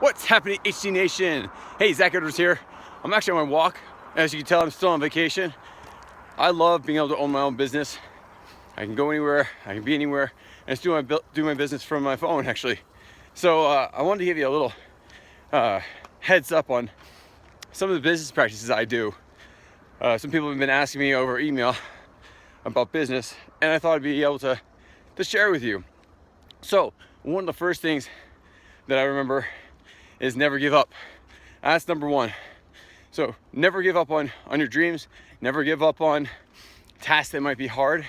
What's happening, HD Nation? Hey, Zach Edwards here. I'm actually on my walk. As you can tell, I'm still on vacation. I love being able to own my own business. I can go anywhere, I can be anywhere, and do my business from my phone, actually. So I wanted to give you a little heads up on some of the business practices I do. Some people have been asking me over email about business, and I thought I'd be able to share with you. So one of the first things that I remember is never give up. That's number one. So never give up on your dreams. Never give up on tasks that might be hard.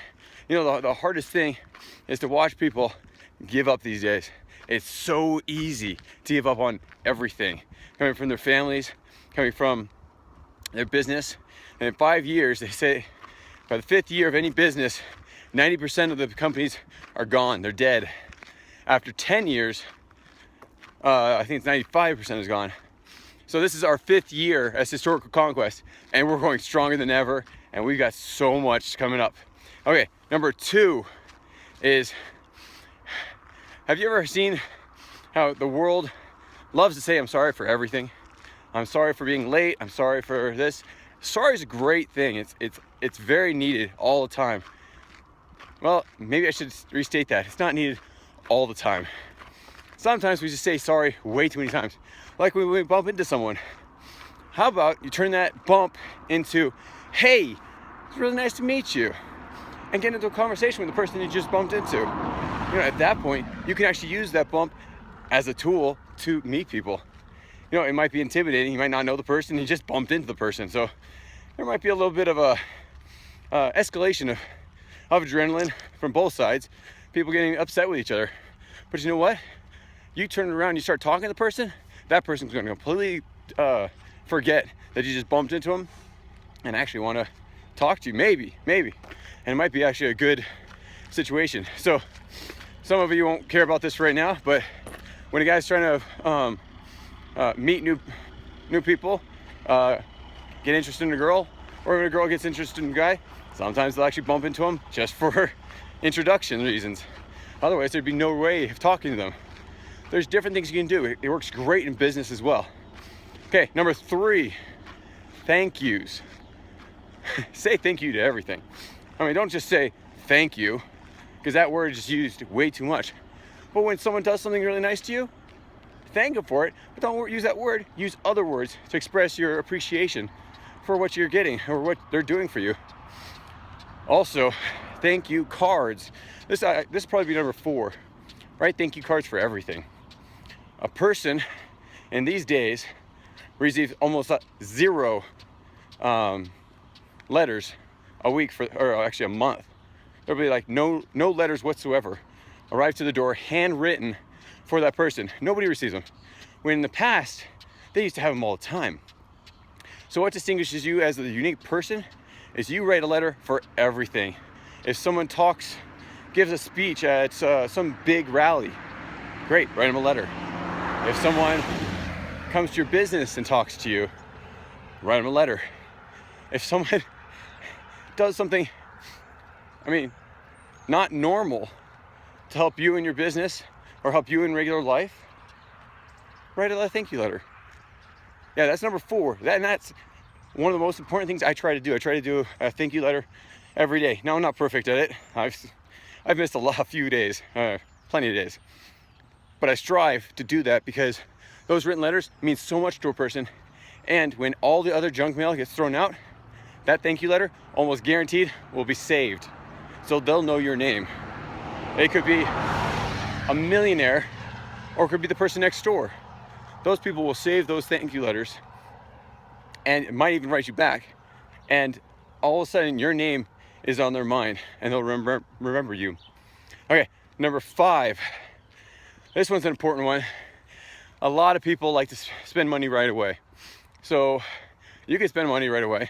You know, the hardest thing is to watch people give up these days. It's so easy to give up on everything, coming from their families, coming from their business. And in 5 years, they say by the 5th year of any business, 90% of the companies are gone, they're dead. After 10 years, I think it's 95% is gone. So this is our 5th year as Historical Conquest, and we're going stronger than ever, and we've got so much coming up. Okay, number 2 is, have you ever seen how the world loves to say, I'm sorry for everything? I'm sorry for being late, I'm sorry for this. Sorry is a great thing. It's very needed all the time. Well, maybe I should restate that. It's not needed all the time. Sometimes we just say sorry way too many times. Like when we bump into someone. How about you turn that bump into, hey, it's really nice to meet you, and get into a conversation with the person you just bumped into. You know, at that point, you can actually use that bump as a tool to meet people. You know, it might be intimidating. You might not know the person. You just bumped into the person. So there might be a little bit of a escalation of adrenaline from both sides. People getting upset with each other. But you know what? You turn around, you start talking to the person, that person's going to completely forget that you just bumped into them and actually want to talk to you, maybe. And it might be actually a good situation. So some of you won't care about this right now, but when a guy's trying to meet new people, get interested in a girl, or when a girl gets interested in a guy, sometimes they'll actually bump into them just for introduction reasons. Otherwise, there'd be no way of talking to them. There's different things you can do. It works great in business as well. Okay, number 3, thank yous. Say thank you to everything. I mean, don't just say thank you, because that word is used way too much. But when someone does something really nice to you, thank them for it, but don't use that word. Use other words to express your appreciation for what you're getting or what they're doing for you. Also, thank you cards. This will probably be number 4. Write thank you cards for everything. A person in these days receives almost 0 letters a week, or actually a month. There'll be like no letters whatsoever arrive to the door, handwritten for that person. Nobody receives them. When in the past, they used to have them all the time. So what distinguishes you as a unique person is you write a letter for everything. If someone gives a speech at some big rally, great, write them a letter. If someone comes to your business and talks to you, write them a letter. If someone does something, not normal to help you in your business or help you in regular life, write a thank you letter. Yeah, that's number 4. That's one of the most important things I try to do. I try to do a thank you letter every day. Now, I'm not perfect at it. I've missed a few days, plenty of days. But I strive to do that because those written letters mean so much to a person. And when all the other junk mail gets thrown out, that thank you letter, almost guaranteed, will be saved. So they'll know your name. It could be a millionaire, or it could be the person next door. Those people will save those thank you letters, and it might even write you back. And all of a sudden, your name is on their mind, and they'll remember you. Okay, number 5. This one's an important one. A lot of people like to spend money right away. So you can spend money right away.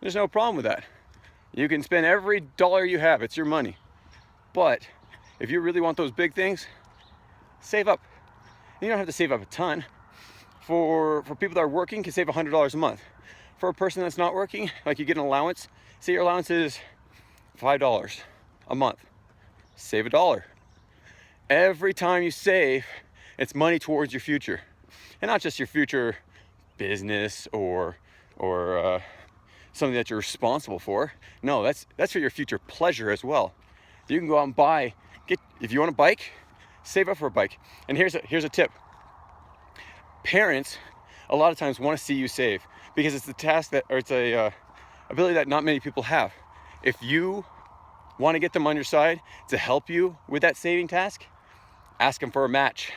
There's no problem with that. You can spend every dollar you have. It's your money. But if you really want those big things, save up. You don't have to save up a ton. For people that are working, you can save $100 a month. For a person that's not working, like you get an allowance, say your allowance is $5 a month. Save $1. Every time you save, it's money towards your future. and not just your future business or something that you're responsible for. No, that's for your future pleasure as well. You can go out and buy, if you want a bike, save up for a bike. And here's a tip. Parents a lot of times want to see you save because it's a task that, or it's a ability that not many people have. If you want to get them on your side to help you with that saving task, ask them for a match.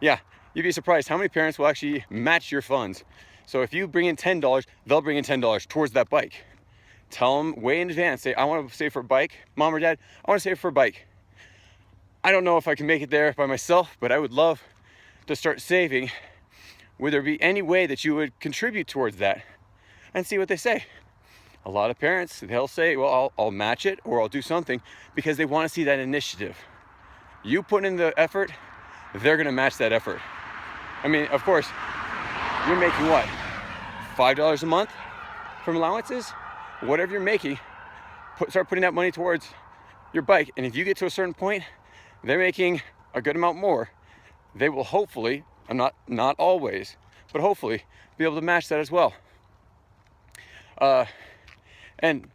Yeah, you'd be surprised how many parents will actually match your funds. So if you bring in $10, they'll bring in $10 towards that bike. Tell them way in advance, say, I want to save for a bike. Mom or dad, I want to save for a bike. I don't know if I can make it there by myself, but I would love to start saving. Would there be any way that you would contribute towards that? And see what they say. A lot of parents, they'll say, well, I'll match it or I'll do something because they want to see that initiative. You put in the effort, they're going to match that effort. I mean, of course, you're making what? $5 a month from allowances? Whatever you're making, start putting that money towards your bike. And if you get to a certain point, they're making a good amount more. They will hopefully, not always, but hopefully be able to match that as well. And